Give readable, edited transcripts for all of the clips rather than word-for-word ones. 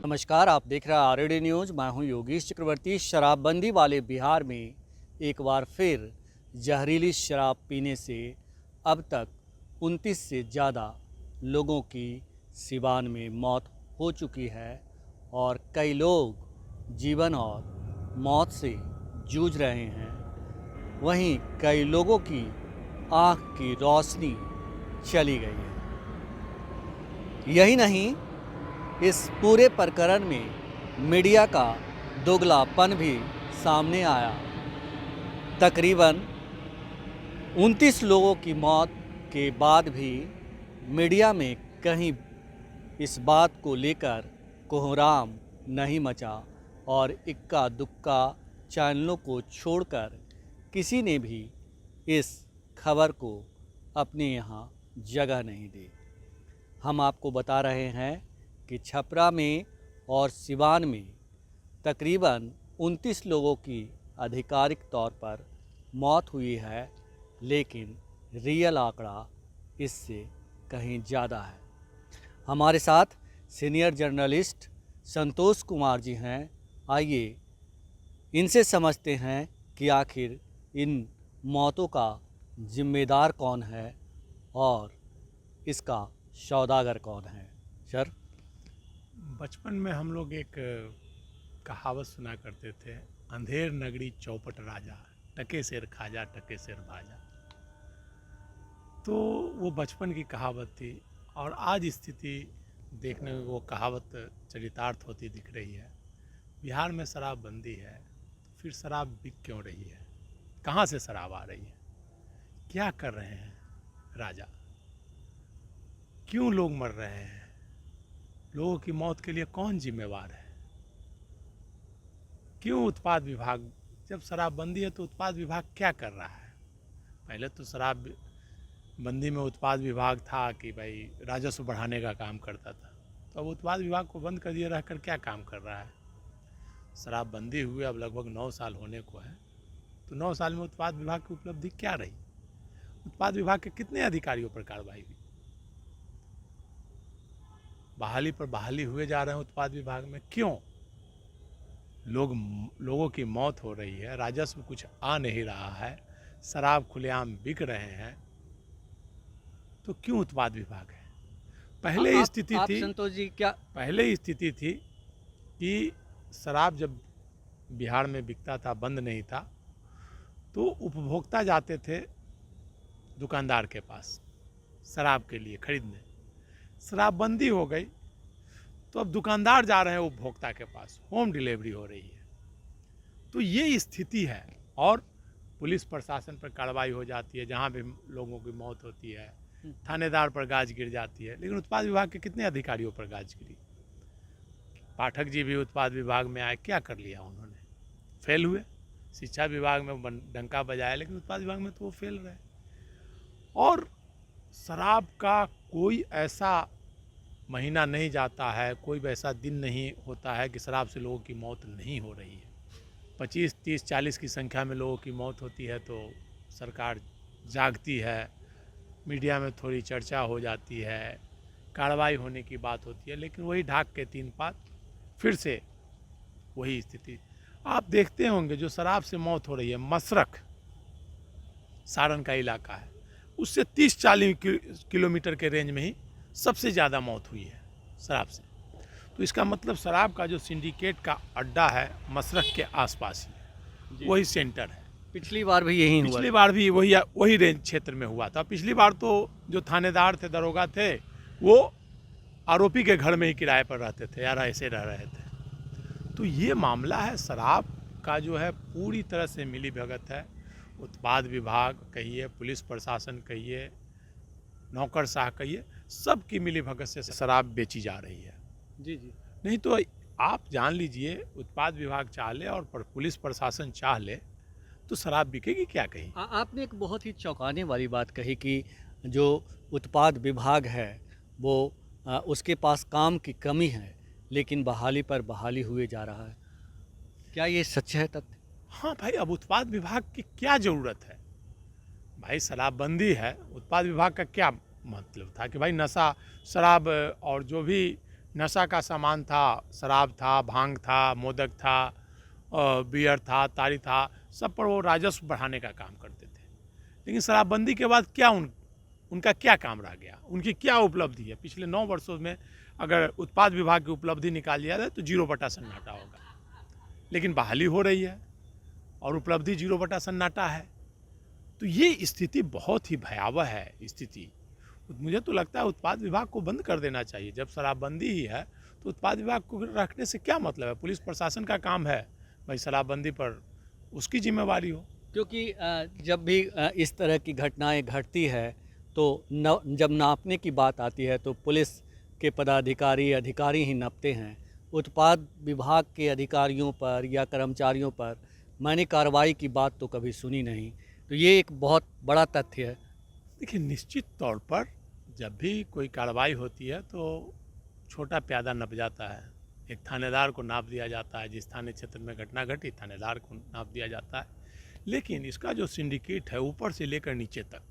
नमस्कार, आप देख रहे हैं आरडी न्यूज़। मैं हूं योगेश चक्रवर्ती। शराबबंदी वाले बिहार में एक बार फिर जहरीली शराब पीने से अब तक 29 से ज़्यादा लोगों की सिवान में मौत हो चुकी है और कई लोग जीवन और मौत से जूझ रहे हैं। वहीं कई लोगों की आँख की रोशनी चली गई है। यही नहीं, इस पूरे प्रकरण में मीडिया का दोगलापन भी सामने आया। तकरीबन 29 लोगों की मौत के बाद भी मीडिया में कहीं इस बात को लेकर कोहराम नहीं मचा और इक्का दुक्का चैनलों को छोड़कर किसी ने भी इस खबर को अपने यहाँ जगह नहीं दी। हम आपको बता रहे हैं कि छपरा में और सिवान में तकरीबन 29 लोगों की आधिकारिक तौर पर मौत हुई है, लेकिन रियल आंकड़ा इससे कहीं ज़्यादा है। हमारे साथ सीनियर जर्नलिस्ट संतोष कुमार जी हैं। आइए इनसे समझते हैं कि आखिर इन मौतों का जिम्मेदार कौन है और इसका सौदागर कौन है। सर, बचपन में हम लोग एक कहावत सुना करते थे, अंधेर नगरी चौपट राजा, टके सिर खाजा टके सिर भाजा। तो वो बचपन की कहावत थी और आज स्थिति देखने में वो कहावत चरितार्थ होती दिख रही है। बिहार में शराबबंदी है, फिर शराब बिक क्यों रही है? कहाँ से शराब आ रही है? क्या कर रहे हैं राजा? क्यों लोग मर रहे हैं? लोगों की मौत के लिए कौन जिम्मेवार है? क्यों उत्पाद विभाग, जब शराबबंदी है तो उत्पाद विभाग क्या कर रहा है? पहले तो शराबबंदी में उत्पाद विभाग था कि भाई राजस्व बढ़ाने का काम करता था, तो अब उत्पाद विभाग को बंद कर दिया, रहकर क्या काम कर रहा है? शराबबंदी हुए अब लगभग 9 साल होने को है, तो 9 साल में उत्पाद विभाग की उपलब्धि क्या रही? उत्पाद विभाग के कितने अधिकारियों पर कार्रवाई हुई? बहाली पर बहाली हुए जा रहे हैं उत्पाद विभाग में। क्यों? लोगों की मौत हो रही है, राजस्व कुछ आ नहीं रहा है, शराब खुलेआम बिक रहे हैं, तो क्यों उत्पाद विभाग है? पहले स्थिति थी, संतोष जी, क्या पहले स्थिति थी कि शराब जब बिहार में बिकता था, बंद नहीं था, तो उपभोक्ता जाते थे दुकानदार के पास शराब के लिए खरीदने। शराबबंदी हो गई तो अब दुकानदार जा रहे हैं उपभोक्ता के पास, होम डिलीवरी हो रही है। तो ये स्थिति है और पुलिस प्रशासन पर कार्रवाई हो जाती है, जहाँ भी लोगों की मौत होती है थानेदार पर गाज गिर जाती है। लेकिन उत्पाद विभाग के कितने अधिकारियों पर गाज गिरी? पाठक जी भी उत्पाद विभाग में आए, क्या कर लिया उन्होंने? फेल हुए। शिक्षा विभाग में डंका बजाया, लेकिन उत्पाद विभाग में तो वो फेल रहे। और शराब का कोई ऐसा महीना नहीं जाता है, कोई ऐसा दिन नहीं होता है कि शराब से लोगों की मौत नहीं हो रही है। 25, 30, 40 की संख्या में लोगों की मौत होती है तो सरकार जागती है, मीडिया में थोड़ी चर्चा हो जाती है, कार्रवाई होने की बात होती है, लेकिन वही ढाक के 3 पात फिर से वही स्थिति। आप देखते होंगे जो शराब से मौत हो रही है, मसरख सारण का इलाका है, उससे 30-40 किलोमीटर के रेंज में ही सबसे ज़्यादा मौत हुई है शराब से। तो इसका मतलब शराब का जो सिंडिकेट का अड्डा है मसरख के आसपास ही, वही सेंटर है। पिछली बार भी यही हुआ? पिछली बार भी वही रेंज क्षेत्र में हुआ था। पिछली बार तो जो थानेदार थे, दरोगा थे, वो आरोपी के घर में ही किराए पर रहते थे, यार ऐसे रह रहे थे। तो ये मामला है शराब का, जो है पूरी तरह से मिली भगत है। उत्पाद विभाग कहिए, पुलिस प्रशासन कहिए, नौकरशाह कहिए, सब की मिली भगत से शराब बेची जा रही है। जी जी। नहीं तो आप जान लीजिए, उत्पाद विभाग चाह ले और पुलिस प्रशासन चाह ले तो शराब बिकेगी क्या कहीं? आपने एक बहुत ही चौंकाने वाली बात कही कि जो उत्पाद विभाग है वो उसके पास काम की कमी है, लेकिन बहाली पर बहाली हुए जा रहा है। क्या ये सच है तथ्य? हाँ भाई, अब उत्पाद विभाग की क्या ज़रूरत है भाई? शराबबंदी है, उत्पाद विभाग का क्या मतलब था कि भाई नशा, शराब और जो भी नशा का सामान था, शराब था, भांग था, मोदक था, बियर था, ताड़ी था, सब पर वो राजस्व बढ़ाने का काम करते थे। लेकिन शराबबंदी के बाद क्या उनका क्या काम रह गया, उनकी क्या उपलब्धि है? पिछले 9 वर्षों में अगर उत्पाद विभाग की उपलब्धि निकाल लिया जाए तो 0 सन्नाटा होगा। लेकिन बहाली हो रही है और उपलब्धि 0 सन्नाटा है। तो ये स्थिति बहुत ही भयावह है स्थिति। मुझे तो लगता है उत्पाद विभाग को बंद कर देना चाहिए। जब शराबबंदी ही है तो उत्पाद विभाग को रखने से क्या मतलब है? पुलिस प्रशासन का काम है भाई शराबबंदी पर उसकी जिम्मेवारी हो। क्योंकि जब भी इस तरह की घटनाएं घटती है तो जब नापने की बात आती है तो पुलिस के अधिकारी ही नापते हैं। उत्पाद विभाग के अधिकारियों पर या कर्मचारियों पर मैंने कार्रवाई की बात तो कभी सुनी नहीं। तो ये एक बहुत बड़ा तथ्य है। देखिए, निश्चित तौर पर जब भी कोई कार्रवाई होती है तो छोटा प्यादा नप जाता है। एक थानेदार को नाप दिया जाता है, जिस थाने क्षेत्र में घटना घटी थानेदार को नाप दिया जाता है। लेकिन इसका जो सिंडिकेट है ऊपर से लेकर नीचे तक,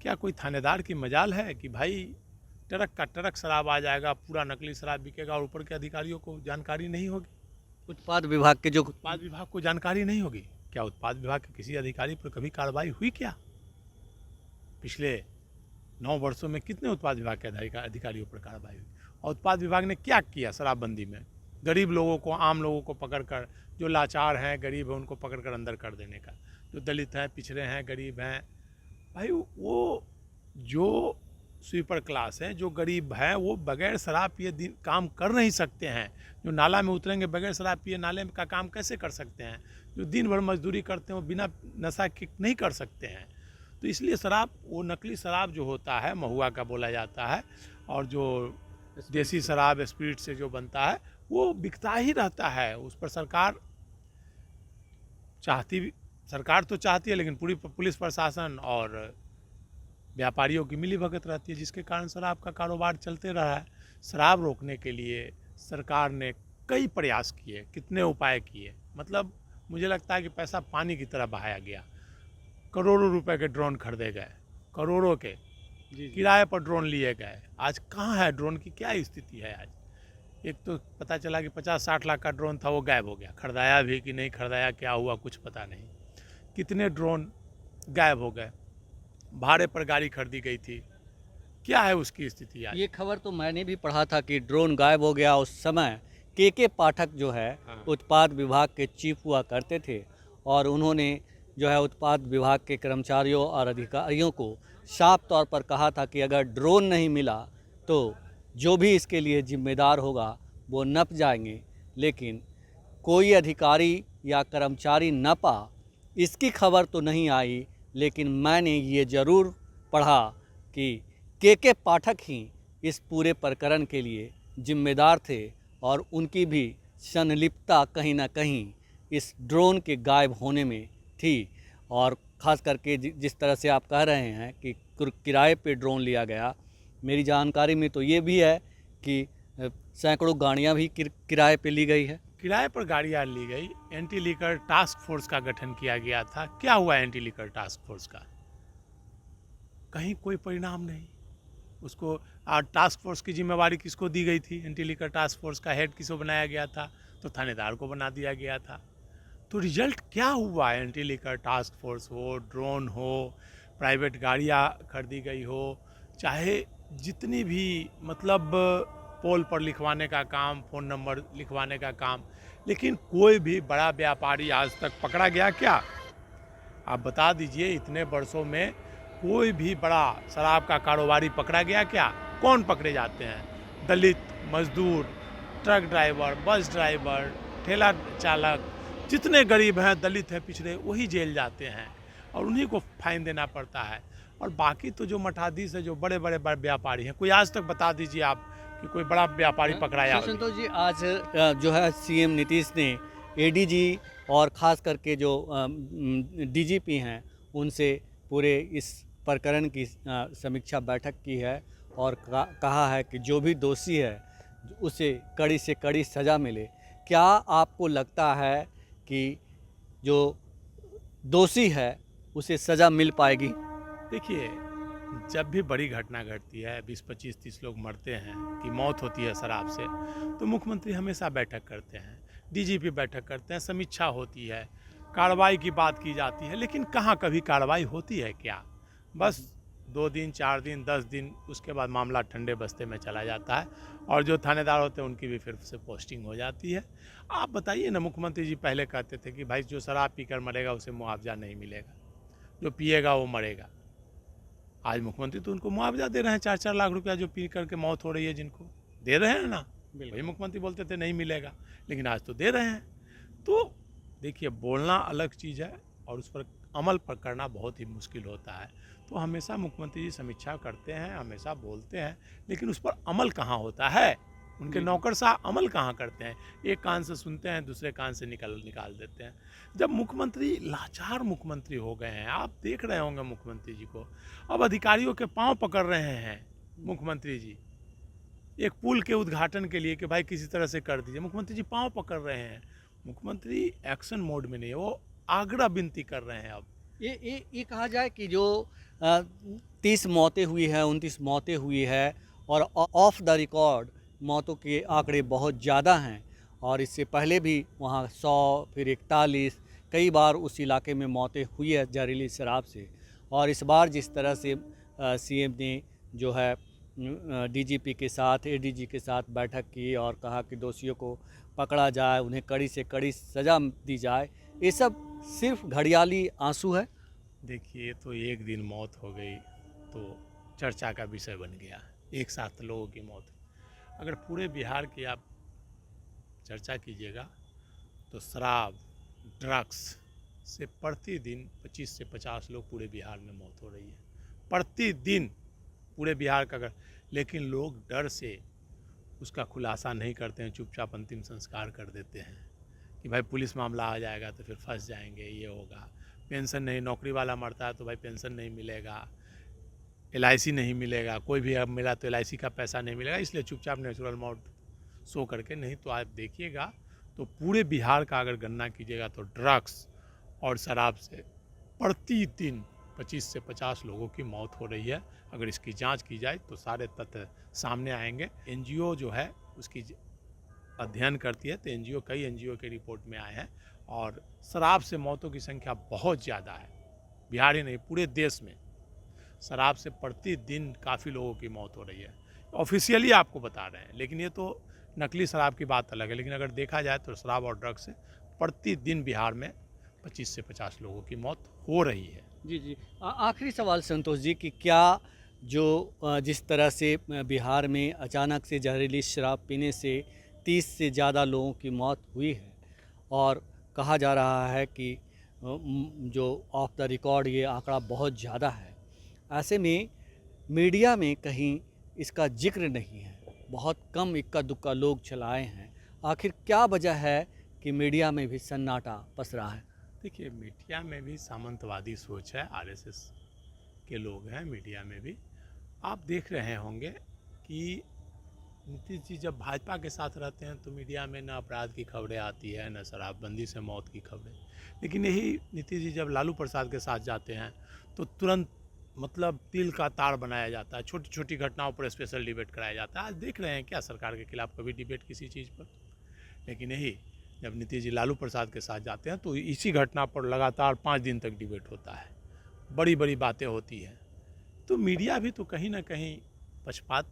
क्या कोई थानेदार की मजाल है कि भाई ट्रक का ट्रक शराब आ जाएगा, पूरा नकली शराब बिकेगा और ऊपर के अधिकारियों को जानकारी नहीं होगी? उत्पाद विभाग के जो उत्पाद विभाग को जानकारी नहीं होगी? क्या उत्पाद विभाग के किसी अधिकारी पर कभी कार्रवाई हुई क्या? पिछले 9 वर्षों में कितने उत्पाद विभाग के अधिकारियों पर कार्रवाई हुई? और उत्पाद विभाग ने क्या किया शराबबंदी में? गरीब लोगों को, आम लोगों को पकड़कर, जो लाचार हैं, गरीब हैं, उनको पकड़कर अंदर कर देने का। जो दलित हैं, पिछड़े हैं, गरीब हैं, भाई वो जो स्वीपर क्लास है, जो गरीब है, वो बगैर शराब पिए दिन काम कर नहीं सकते हैं। जो नाला में उतरेंगे बगैर शराब पिए नाले का काम कैसे कर सकते हैं? जो दिन भर मजदूरी करते हैं वो बिना नशा के नहीं कर सकते हैं। तो इसलिए शराब, वो नकली शराब जो होता है, महुआ का बोला जाता है, और जो देसी शराब स्पिरिट से जो बनता है वो बिकता ही रहता है। उस पर सरकार तो चाहती है, लेकिन पूरी पुलिस प्रशासन और व्यापारियों की मिलीभगत रहती है, जिसके कारण शराब का कारोबार चलते रहा है। शराब रोकने के लिए सरकार ने कई प्रयास किए, कितने उपाय किए। मतलब मुझे लगता है कि पैसा पानी की तरह बहाया गया। करोड़ों रुपए के ड्रोन खरीदे गए, करोड़ों के किराए पर ड्रोन लिए गए। आज कहाँ है ड्रोन की क्या स्थिति है? आज एक तो पता चला कि 50-60 लाख का ड्रोन था, वो गायब हो गया। खरीदाया भी कि नहीं खरीदाया, क्या हुआ कुछ पता नहीं। कितने ड्रोन गायब हो गए। भाड़े पर गाड़ी खरीदी गई थी, क्या है उसकी स्थिति आज? ये खबर तो मैंने भी पढ़ा था कि ड्रोन गायब हो गया। उस समय के पाठक जो है उत्पाद विभाग के चीफ हुआ करते थे और उन्होंने जो है उत्पाद विभाग के कर्मचारियों और अधिकारियों को साफ तौर पर कहा था कि अगर ड्रोन नहीं मिला तो जो भी इसके लिए जिम्मेदार होगा वो नप जाएंगे। लेकिन कोई अधिकारी या कर्मचारी नपा, इसकी खबर तो नहीं आई। लेकिन मैंने ये ज़रूर पढ़ा कि के पाठक ही इस पूरे प्रकरण के लिए जिम्मेदार थे और उनकी भी संलिप्तता कहीं ना कहीं इस ड्रोन के गायब होने में थी। और ख़ास करके जिस तरह से आप कह रहे हैं कि किराए पे ड्रोन लिया गया, मेरी जानकारी में तो ये भी है कि सैकड़ों गाड़ियाँ भी किराए पे ली गई है। किराए पर गाड़ियाँ ली गई। एंटी लीकर टास्क फोर्स का गठन किया गया था। क्या हुआ एंटी लीकर टास्क फोर्स का? कहीं कोई परिणाम नहीं। उसको टास्क फोर्स की जिम्मेवारी किसको दी गई थी? एंटी लीकर टास्क फोर्स का हेड किसको बनाया गया था? तो थानेदार को बना दिया गया था। तो रिजल्ट क्या हुआ? एंटी लीकर टास्क फोर्स हो, ड्रोन हो, प्राइवेट गाड़ियाँ खरीदी गई हो, चाहे जितनी भी मतलब पोल पर लिखवाने का काम, फ़ोन नंबर लिखवाने का काम, लेकिन कोई भी बड़ा व्यापारी आज तक पकड़ा गया क्या? आप बता दीजिए, इतने वर्षों में कोई भी बड़ा शराब का कारोबारी पकड़ा गया क्या? कौन पकड़े जाते हैं? दलित, मजदूर, ट्रक ड्राइवर, बस ड्राइवर, ठेला चालक, जितने गरीब हैं, दलित हैं, पिछड़े, वही जेल जाते हैं और उन्हीं को फाइन देना पड़ता है। और बाकी तो जो मठाधीश है, जो बड़े बड़े व्यापारी हैं, कोई आज तक बता दीजिए आप कि कोई बड़ा व्यापारी पकड़ाया? संतोष जी, आज जो है सीएम नीतीश ने एडीजी और ख़ास करके जो डीजीपी हैं उनसे पूरे इस प्रकरण की समीक्षा बैठक की है और कहा है कि जो भी दोषी है उसे कड़ी से कड़ी सज़ा मिले। क्या आपको लगता है कि जो दोषी है उसे सज़ा मिल पाएगी? देखिए, जब भी बड़ी घटना घटती है, 20-25-30 लोग मरते हैं कि मौत होती है शराब से, तो मुख्यमंत्री हमेशा बैठक करते हैं, डीजीपी बैठक करते हैं, समीक्षा होती है, कार्रवाई की बात की जाती है, लेकिन कहाँ कभी कार्रवाई होती है क्या? बस 2 दिन, 4 दिन, 10 दिन, उसके बाद मामला ठंडे बस्ते में चला जाता है और जो थानेदार होते हैं उनकी भी फिर से पोस्टिंग हो जाती है। आप बताइए ना, मुख्यमंत्री जी पहले कहते थे कि भाई जो शराब पीकर मरेगा उसे मुआवजा नहीं मिलेगा, जो पिएगा वो मरेगा। आज मुख्यमंत्री तो उनको मुआवजा दे रहे हैं, 4-4 लाख रुपया जो पी करके मौत हो रही है जिनको, दे रहे हैं ना। वही मुख्यमंत्री बोलते थे नहीं मिलेगा, लेकिन आज तो दे रहे हैं। तो देखिए, बोलना अलग चीज़ है और उस पर अमल पर करना बहुत ही मुश्किल होता है। तो हमेशा मुख्यमंत्री जी समीक्षा करते हैं, हमेशा बोलते हैं, लेकिन उस पर अमल कहाँ होता है? उनके नौकरशाह अमल कहाँ करते हैं? एक कान से सुनते हैं, दूसरे कान से निकाल देते हैं। जब मुख्यमंत्री लाचार मुख्यमंत्री हो गए हैं, आप देख रहे होंगे मुख्यमंत्री जी को, अब अधिकारियों के पांव पकड़ रहे हैं मुख्यमंत्री जी, एक पुल के उद्घाटन के लिए कि भाई किसी तरह से कर दीजिए, मुख्यमंत्री जी पांव पकड़ रहे हैं। मुख्यमंत्री एक्शन मोड में नहीं है, वो आग्रह विनती कर रहे हैं। अब ये कहा जाए कि जो 30 मौतें हुई हैं, 29 मौतें हुई है और ऑफ द रिकॉर्ड मौतों के आंकड़े बहुत ज़्यादा हैं और इससे पहले भी वहाँ 100 फिर 41 कई बार उस इलाके में मौतें हुई है जहरीली शराब से। और इस बार जिस तरह से सीएम ने जो है डीजीपी के साथ एडीजी के साथ बैठक की और कहा कि दोषियों को पकड़ा जाए, उन्हें कड़ी से कड़ी सज़ा दी जाए, ये सब सिर्फ घड़ियाली आंसू है। देखिए, ये तो एक दिन मौत हो गई तो चर्चा का विषय बन गया, एक साथ लोगों की मौत। अगर पूरे बिहार की आप चर्चा कीजिएगा तो शराब, ड्रग्स से प्रतिदिन 25 से 50 लोग पूरे बिहार में मौत हो रही है, प्रतिदिन पूरे बिहार का। अगर लेकिन लोग डर से उसका खुलासा नहीं करते हैं, चुपचाप अंतिम संस्कार कर देते हैं कि भाई पुलिस मामला आ जाएगा तो फिर फंस जाएंगे, ये होगा। पेंशन नहीं, नौकरी वाला मरता है तो भाई पेंशन नहीं मिलेगा, LIC नहीं मिलेगा, कोई भी अब मिला तो LIC का पैसा नहीं मिलेगा, इसलिए चुपचाप नेचुरल मौत शो करके। नहीं तो आप देखिएगा तो पूरे बिहार का अगर गणना कीजिएगा तो ड्रग्स और शराब से प्रतिदिन 25 से 50 लोगों की मौत हो रही है। अगर इसकी जांच की जाए तो सारे तथ्य सामने आएंगे। NGO जो है उसकी अध्ययन करती है, तो NGO कई NGO के रिपोर्ट में आए हैं और शराब से मौतों की संख्या बहुत ज़्यादा है, बिहार ही नहीं पूरे देश में शराब से प्रतिदिन काफ़ी लोगों की मौत हो रही है। ऑफिशियली आपको बता रहे हैं, लेकिन ये तो नकली शराब की बात अलग है। लेकिन अगर देखा जाए तो शराब और ड्रग्स से प्रतिदिन बिहार में 25 से 50 लोगों की मौत हो रही है। जी जी। आखिरी सवाल संतोष जी कि क्या जो जिस तरह से बिहार में अचानक से जहरीली शराब पीने से 30 से ज़्यादा लोगों की मौत हुई है और कहा जा रहा है कि जो ऑफ द रिकॉर्ड ये आंकड़ा बहुत ज़्यादा है, ऐसे में मीडिया में कहीं इसका जिक्र नहीं है, बहुत कम इक्का दुक्का लोग चलाए हैं। आखिर क्या वजह है कि मीडिया में भी सन्नाटा पसरा है? देखिए, मीडिया में भी सामंतवादी सोच है, RSS के लोग हैं मीडिया में भी। आप देख रहे होंगे कि नीतीश जी जब भाजपा के साथ रहते हैं तो मीडिया में न अपराध की खबरें आती है, न शराबबंदी से मौत की खबरें। लेकिन यही नीतीश जी जब लालू प्रसाद के साथ जाते हैं तो तुरंत मतलब तिल का तार बनाया जाता है, छोटी छोटी घटनाओं पर स्पेशल डिबेट कराया जाता है। आज देख रहे हैं क्या सरकार के खिलाफ कभी डिबेट किसी चीज़ पर? लेकिन यही जब नीतीश जी लालू प्रसाद के साथ जाते हैं तो इसी घटना पर लगातार 5 दिन तक डिबेट होता है, बड़ी बड़ी बातें होती हैं। तो मीडिया भी तो कहीं ना कहीं पक्षपात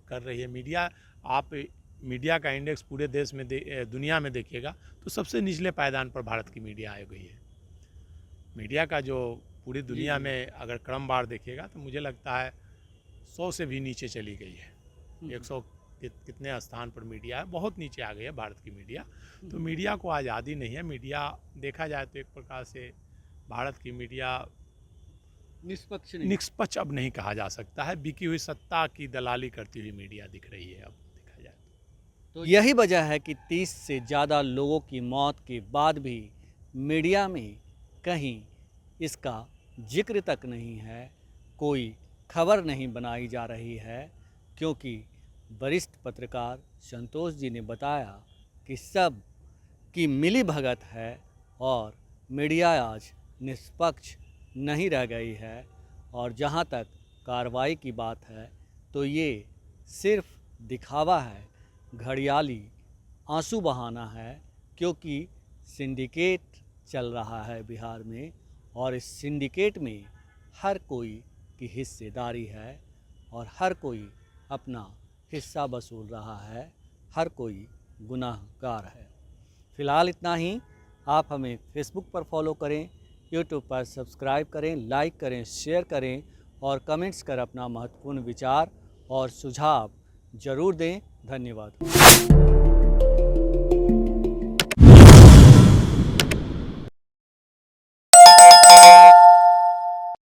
कर रही है। आप मीडिया का इंडेक्स पूरे देश में दुनिया में देखिएगा तो सबसे निचले पायदान पर भारत की मीडिया आई गई है। मीडिया का जो पूरी दुनिया में अगर क्रमवार देखिएगा तो मुझे लगता है 100 से भी नीचे चली गई है। 100 कितने स्थान पर मीडिया है, बहुत नीचे आ गई है भारत की मीडिया। तो मीडिया को आज़ादी नहीं है। मीडिया देखा जाए तो एक प्रकार से भारत की मीडिया निष्पक्ष अब नहीं कहा जा सकता है, बिकी हुई सत्ता की दलाली करती हुई मीडिया दिख रही है अब देखा जाए तो। यही वजह है कि 30 से ज़्यादा लोगों की मौत के बाद भी मीडिया में कहीं इसका जिक्र तक नहीं है, कोई खबर नहीं बनाई जा रही है, क्योंकि वरिष्ठ पत्रकार संतोष जी ने बताया कि सब की मिली भगत है और मीडिया आज निष्पक्ष नहीं रह गई है। और जहां तक कार्रवाई की बात है तो ये सिर्फ दिखावा है, घड़ियाली आंसू बहाना है, क्योंकि सिंडिकेट चल रहा है बिहार में और इस सिंडिकेट में हर कोई की हिस्सेदारी है और हर कोई अपना हिस्सा वसूल रहा है, हर कोई गुनाहगार है। फ़िलहाल इतना ही। आप हमें फेसबुक पर फॉलो करें, यूट्यूब पर सब्सक्राइब करें, लाइक करें, शेयर करें और कमेंट्स कर अपना महत्वपूर्ण विचार और सुझाव ज़रूर दें। धन्यवाद।